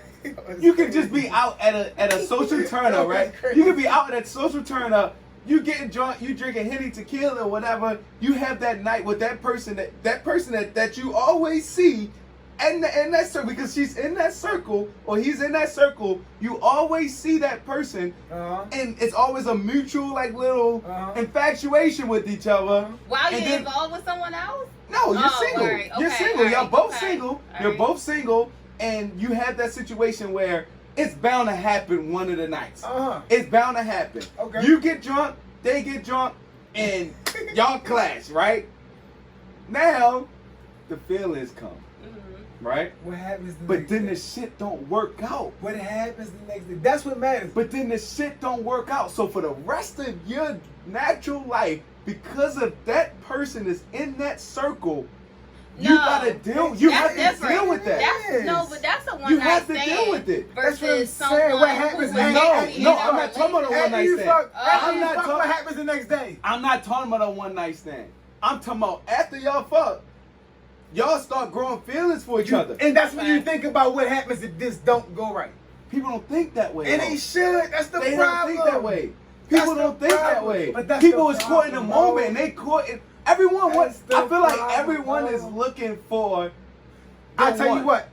You can just be out at a social turn up, right? You can be out at a social turn up. You getting drunk, you drinking Henny tequila or whatever. You have that night with that person that you always see, and that circle because she's in that circle or he's in that circle. You always see that person, and it's always a mutual little infatuation with each other. While And you're then- involved with someone else? No, you're single. Right. You're Okay. single. Y'all Alright. both Okay. single. You're Alright. both single, and you have that situation where it's bound to happen one of the nights. It's bound to happen. Okay. You get drunk, they get drunk, and y'all clash, right? Now, the feelings come, right? What happens the But next then day? the shit don't work out. What happens the next day? That's what matters. But then the shit don't work out. So for the rest of your natural life, because of that person is in that circle, you No. gotta deal. You have That's to deal with that. But that's a one You night have to stand deal with it. That's what I'm versus saying. someone What happens who next was day? happy No, in a I'm not talking about a relationship. one night After you stand. fuck, I'm not talking- what happens the next day? I'm not talking about a one night stand. I'm talking about after y'all fuck, y'all start growing feelings for each other. And that's when you think about what happens if this don't go right. People don't think that way. And though. they should. That's the They problem. don't think that way. That's People the don't think that problem. way. But that's People the is caught in the problem, moment, bro. and they caught in everyone. That's the I feel like problem, everyone is bro. looking for. I the tell one. you what.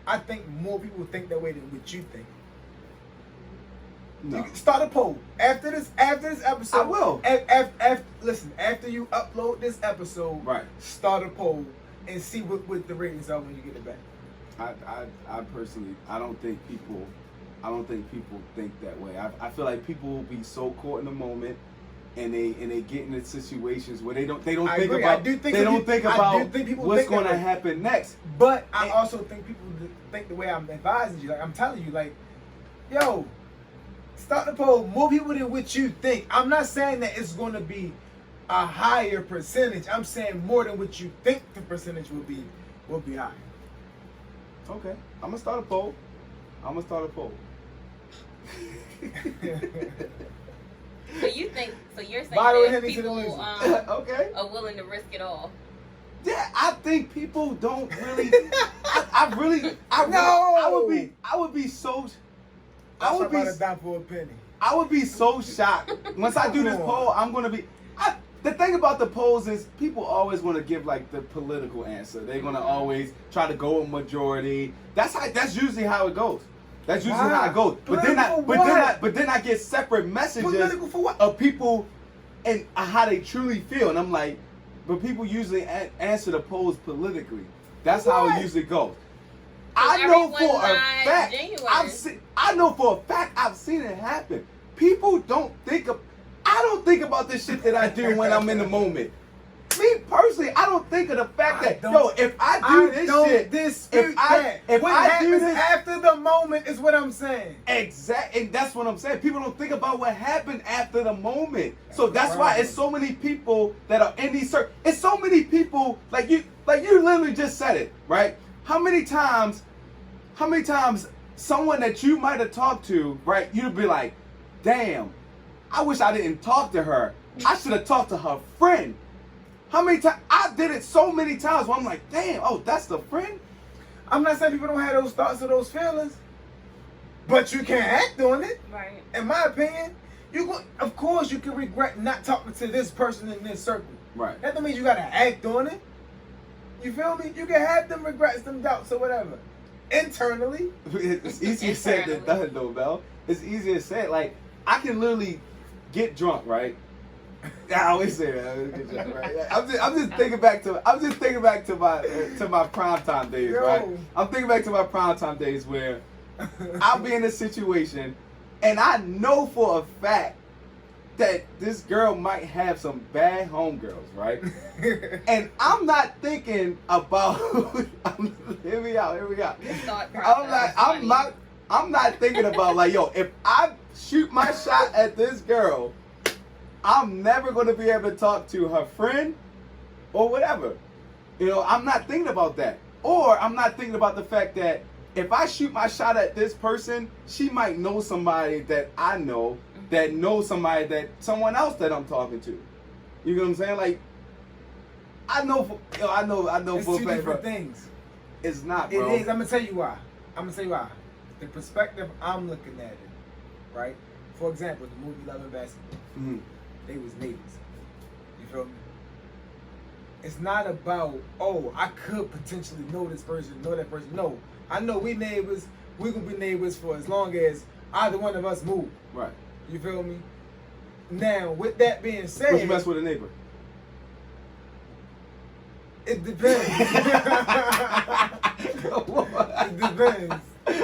I think more people think that way than what you think. No. You can start a poll after this episode. I will. Listen, after you upload this episode, Right. start a poll and see what the ratings are when you get it back. I personally, I don't think people think that way. I feel like people will be so caught in the moment, and they get into situations where they don't I think agree. about I do think they don't people- think I about do think people what's think that going to way. happen next. But I And- also think people think the way I'm advising you. Like I'm telling you, like, yo, start the poll. More people than what you think. I'm not saying that it's going to be a higher percentage. I'm saying more than what you think the percentage will be high. Okay, I'm gonna start a poll. So you're saying Bottle of that Henny to the people loser. Okay. are willing to risk it all? Yeah, I think people don't really. I would be so. I would be. about to die for a penny. I would be so shocked once I do this Come on. poll. I'm gonna be. The thing about the polls is people always want to give like the political answer. They're gonna always try to go with majority. That's usually how it goes. That's usually how it goes. But then I get separate messages Political for what? of people and how they truly feel, and I'm like, but people usually answer the polls politically. That's how it usually goes. I know for a everyone's fact. genuine. I know for a fact I've seen it happen. People don't think of. I don't think about the shit that I do when I'm in the moment. Me personally, I don't think of the fact that if I do this shit, dispute if what I do happens this after the moment is what I'm saying. Exactly, and that's what I'm saying. People don't think about what happened after the moment. So that's why it's so many people that are in these it's so many people like you literally just said it, right? How many times someone that you might have talked to, right, you'd be like, damn, I wish I didn't talk to her. I should have talked to her friend. How many times? I did it so many times where I'm like, damn, oh, that's the friend? I'm not saying people don't have those thoughts or those feelings, but you can't act on it. Right. In my opinion, of course you can regret not talking to this person in this circle. Right. That don't mean you gotta act on it. You feel me? You can have them regrets, them doubts, or whatever. Internally. It's easier said than done, though, Mel. It's easier said. Like, I can literally get drunk, right? I always say that. Right? I'm just thinking back to my primetime days, right? I'm thinking back to my primetime days where I'll be in a situation and I know for a fact that this girl might have some bad homegirls, right? And I'm not thinking about hear me out. I'm not thinking about like, yo, if I shoot my shot at this girl, I'm never going to be able to talk to her friend or whatever. You know, I'm not thinking about that. Or I'm not thinking about the fact that if I shoot my shot at this person, she might know somebody that I know that knows somebody that someone else that I'm talking to. You know what I'm saying? Like, I know for It's two a fact, different things. It's not, bro. It is. I'm gonna tell you why. The perspective I'm looking at it, right? For example, the movie Love and Basketball. Mm-hmm. They was neighbors. You feel me? It's not about, oh, I could potentially know this person, know that person. No, I know we neighbors. We gonna be neighbors for as long as either one of us move. Right. You feel me? Now, with that being said, Would you mess with a neighbor? It depends. It depends.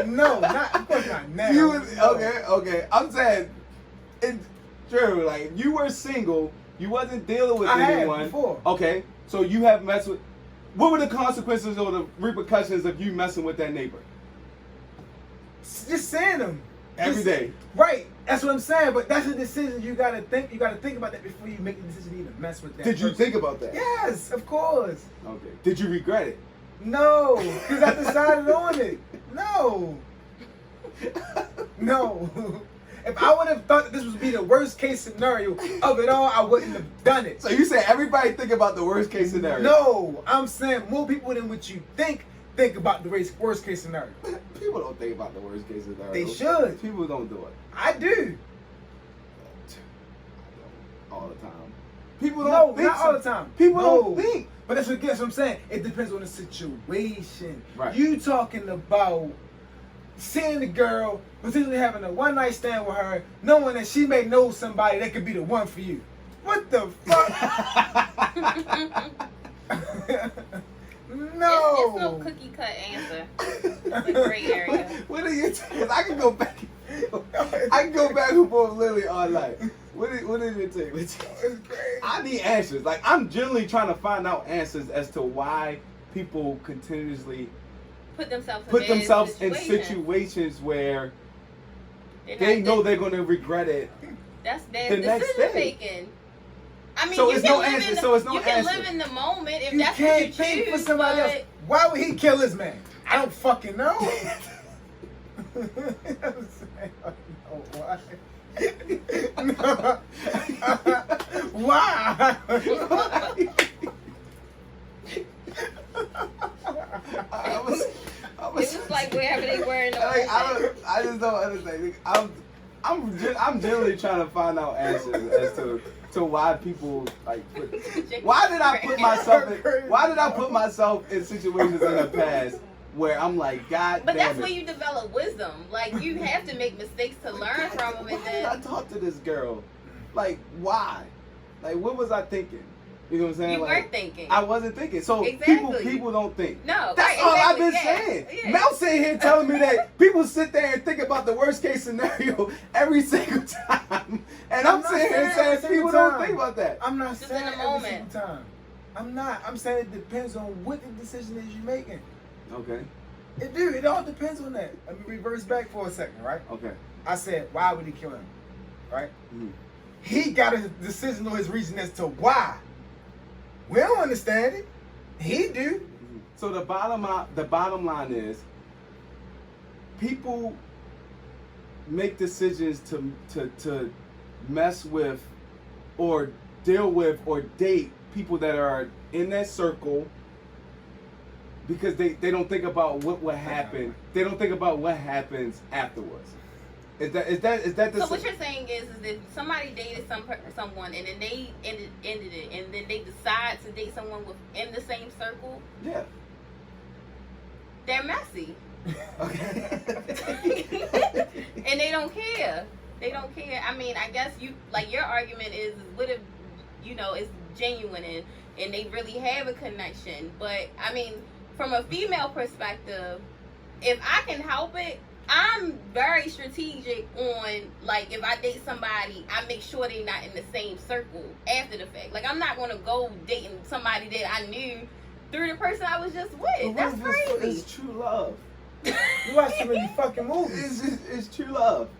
No, of course not now. Okay. I'm saying, it's true. Like, you were single, you wasn't dealing with anyone. Had before. Okay, so you have messed with. What were the consequences or the repercussions of you messing with that neighbor? Just saying them Every day. Right. That's what I'm saying. But that's a decision you gotta think. You gotta think about that before you make the decision to even mess with that. Did you think about that? Yes, of course. Okay. Did you regret it? No, because I decided on it. No. If I would have thought that this would be the worst case scenario of it all, I wouldn't have done it. So you say everybody think about the worst case scenario? No, I'm saying more people than what you think about the worst case scenario. People don't think about the worst case scenario. They should. People don't do it. I do. All the time. People don't think. Not all the time. People don't think. But that's what I'm saying. It depends on the situation. Right. You talking about seeing the girl, potentially having a one night stand with her, knowing that she may know somebody that could be the one for you. What the fuck? No. It's no cookie cut answer. It's a gray area. What are you saying? I can go back. I can go back and forth literally all night. What did it take? It's crazy. I need answers. Like, I'm generally trying to find out answers as to why people continuously put themselves in situations where they know they're going to regret it. That's bad decision making. I mean, so you it's can no live answer. in the, So it's no you answer. can live in the moment if You that's can't what you think choose. for somebody else. Why would he kill his man? I don't fucking know. Why? It was like wherever they were in the I just don't understand. I'm generally trying to find out answers as to why people like why did I put myself in situations in the past where I'm like, God but damn that's it. when you develop wisdom. Like, you have to make mistakes to learn from them. And Why did I talk to this girl? Like, why? Like, what was I thinking? You know what I'm saying? You like, weren't thinking. I wasn't thinking. So Exactly. people don't think. No, That's right, all I've exactly, been saying. Yeah. Mel sitting here telling me that people sit there and think about the worst case scenario every single time. And I'm sitting here saying people don't think about that. I'm not Just saying in the every moment. single time. I'm not. I'm saying it depends on what the decision is you're making. Okay. It all depends on that. Let me reverse back for a second, right? Okay. I said, why would he kill him? Right? Mm. He got a decision on his reason as to why. We don't understand it. He do. So the bottom line is, people make decisions to mess with or deal with or date people that are in that circle because they don't think about what will happen. They don't think about what happens afterwards. Is that the So what you're saying is if somebody dated someone and then they ended it, and then they decide to date someone within the same circle, Yeah. they're messy. Okay. And they don't care. They don't care. I mean, I guess your argument is what if, it's genuine and they really have a connection. But I mean, from a female perspective, if I can help it, I'm very strategic on, like, if I date somebody, I make sure they're not in the same circle after the fact. Like, I'm not going to go dating somebody that I knew through the person I was just with. That's crazy. It's true love. You watch too many fucking movies. It's true love.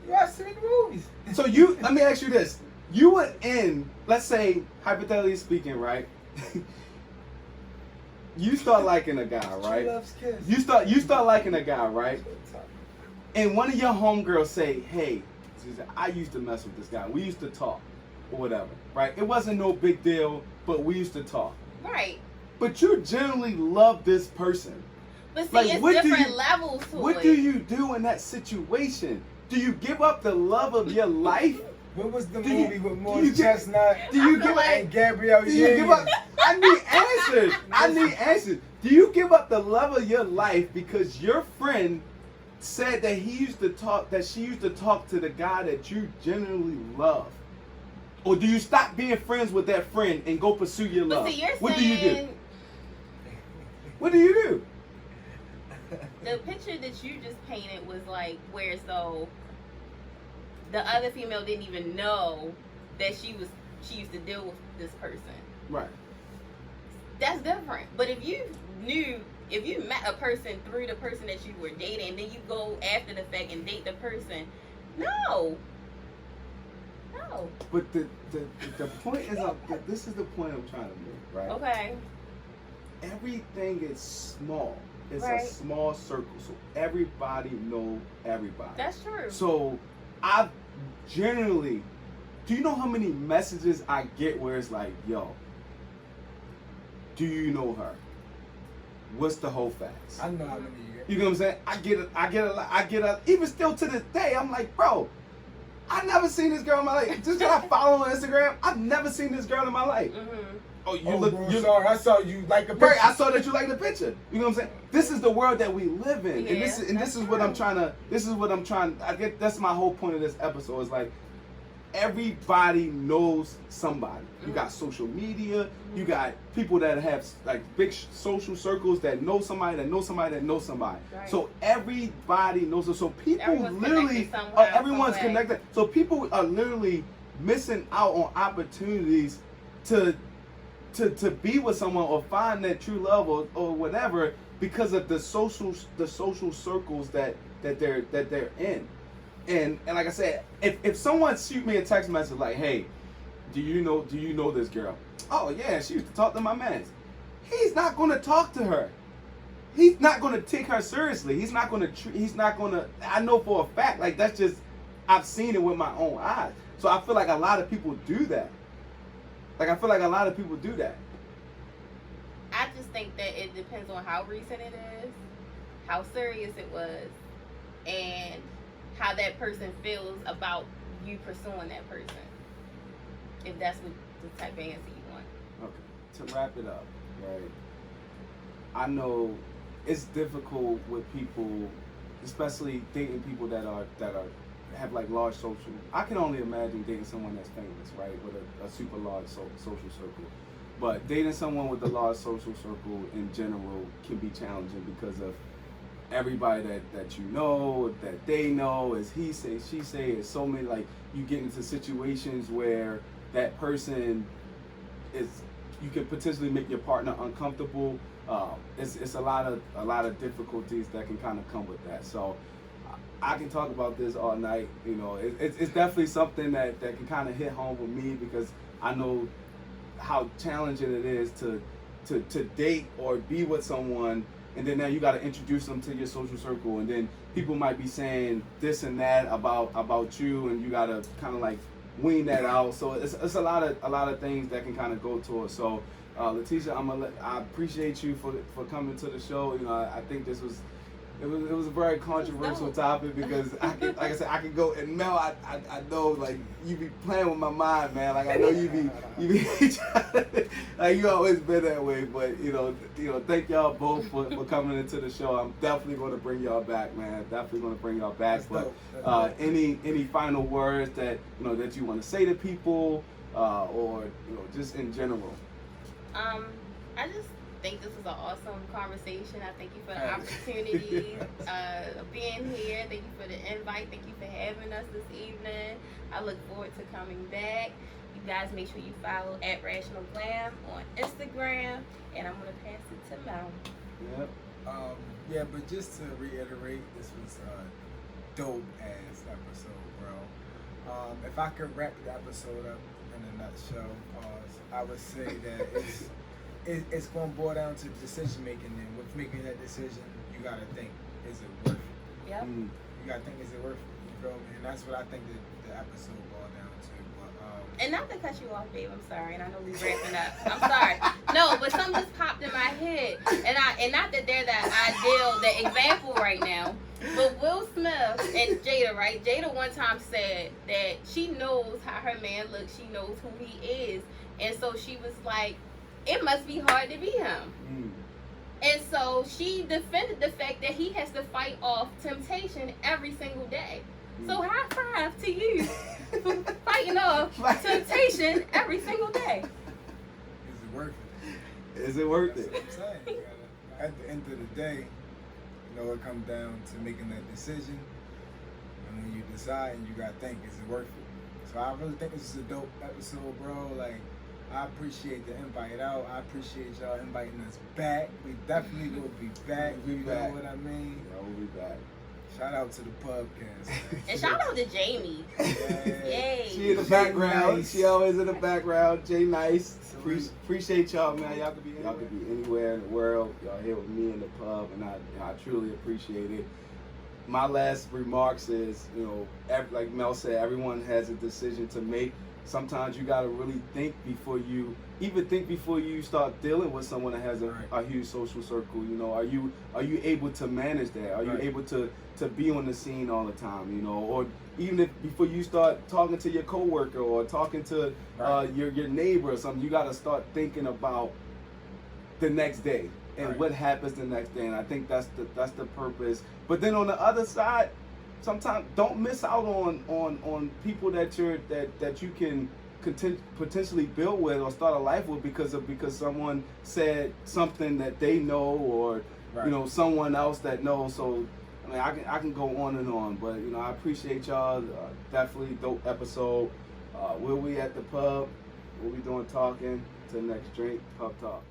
You watch too many movies. So let me ask you this. You would end, let's say, hypothetically speaking, right? You start liking a guy, right? True love's kiss. You start liking a guy, right? And one of your homegirls say, hey, I used to mess with this guy. We used to talk or whatever, right? It wasn't no big deal, but we used to talk. Right. But you generally love this person. But see, Like, it's what do different you- levels to it. What do you do in that situation? Do you give up the love of your life? What was the Do you- movie with do Morris you get- Chestnut do you give up- and Gabrielle Do you give up? I need answers. I need answers. Do you give up the love of your life because your friend said that she used to talk to the guy that you genuinely love? Or do you stop being friends with that friend and go pursue your But love? see, you're What do you do? saying What do you do? the picture that you just painted was like where so the other female didn't even know that she used to deal with this person. Right. That's different. But if you met a person through the person that you were dating and then you go after the fact and date the person, no. But the point is, this is the point I'm trying to make, right? Okay. Everything is small. It's Right. a small circle, so everybody know everybody. That's true. So I generally, do you know how many messages I get where it's like, yo, do you know her? What's the whole facts? I know how many you get. You know what I'm saying? I get a, even still to this day, I'm like, bro, I never seen this girl in my life. Just 'cause I follow her on Instagram, I've never seen this girl in my life. Mm-hmm. Oh, you Oh, look, bro, you sorry, I saw you like a picture. right. I saw that you like the picture. You know what I'm saying? This is the world that we live in, and this Yeah, is what I'm trying to. This is what I'm trying. I get that's my whole point of this episode. Is like everybody knows somebody. You got social media. You got people that have like big social circles that know somebody that knows somebody that knows somebody. Right. So everybody knows it. So people Everyone's literally, connected somehow, everyone's some way. connected. So people are literally missing out on opportunities to be with someone or find that true love or whatever because of the social circles that they're in. And like I said, if someone shoot me a text message like, hey, do you know this girl? Oh yeah, she used to talk to my man. He's not gonna talk to her. He's not gonna take her seriously. He's not gonna I know for a fact, like that's just I've seen it with my own eyes. So I feel like a lot of people do that. I just think that it depends on how recent it is, how serious it was, and how that person feels about you pursuing that person. If that's what the type of answer you want. Okay. To wrap it up, right? I know it's difficult with people, especially dating people that have like large social. I can only imagine dating someone that's famous, right, with a super large social circle. But dating someone with a large social circle in general can be challenging because of everybody that you know, that they know, is he say, she say, is so many, like you get into situations where that person is you can potentially make your partner uncomfortable. It's a lot of difficulties that can kind of come with that. So I can talk about this all night. You know, it's definitely something that can kind of hit home with me, because I know how challenging it is to date or be with someone, and then now you got to introduce them to your social circle, and then people might be saying this and that about you, and you got to kind of like wean that out. So it's a lot of things that can kind of go to it. So Letisha, I appreciate you for coming to the show. You know, I think it was a very controversial topic, because like I said, I could go, and Mel, I know, like, you be playing with my mind, man. Like, I know you be like, you always been that way. But you know, thank y'all both for coming into the show. I'm definitely going to bring y'all back, man. Definitely going to bring y'all back. But any final words that that you want to say to people, or just in general? I just think this was an awesome conversation. I thank you for the opportunity of being here. Thank you for the invite. Thank you for having us this evening. I look forward to coming back. You guys make sure you follow @rationalglam on Instagram, and I'm gonna pass it to Mel. Yep. Yeah, but just to reiterate, this was a dope ass episode, bro. If I could wrap the episode up in a nutshell, I would say that it's going to boil down to decision making. And with making that decision, you got to think, is it worth it? Yep. You got to think, is it worth it? You feel me? And that's what I think that the episode boiled down to. But, and not to cut you off, babe, I'm sorry, and I know we're wrapping up. I'm sorry. No, but something just popped in my head, and not that they're the example right now, but Will Smith and Jada, right? Jada one time said that she knows how her man looks, she knows who he is, and so she was like, it must be hard to be him. And so she defended the fact that he has to fight off temptation every single day. So high five to you for fighting off temptation every single day. is it worth it? Is it worth That's it? what I'm saying. You gotta, at the end of the day, it comes down to making that decision. And when you decide, you gotta think, is it worth it? So I really think this is a dope episode, bro. Like, I appreciate the invite out. I appreciate y'all inviting us back. We definitely will be back. We'll be back. You know what I mean? Yeah, we'll be back. Shout out to the podcast, man. And shout out to Jamie. Yay. She in the background. Nice. She always in the background. Jay Nice. Appreciate y'all, man. Y'all could be anywhere in the world. Y'all here with me in the pub, and I truly appreciate it. My last remarks is, like Mel said, everyone has a decision to make. Sometimes you gotta really think before you start dealing with someone that has a huge social circle. Are you able to manage that? Are you able to be on the scene all the time? Or even before you start talking to your coworker or talking to your neighbor or something, you gotta start thinking about the next day and what happens the next day. And I think that's the purpose. But then on the other side, sometimes don't miss out on people that you can potentially build with or start a life with because someone said something that they know, or someone else that knows. So I mean, I can go on and on, but I appreciate y'all. Definitely dope episode. We'll be at the pub. We'll be doing talking to the next drink. Pub talk.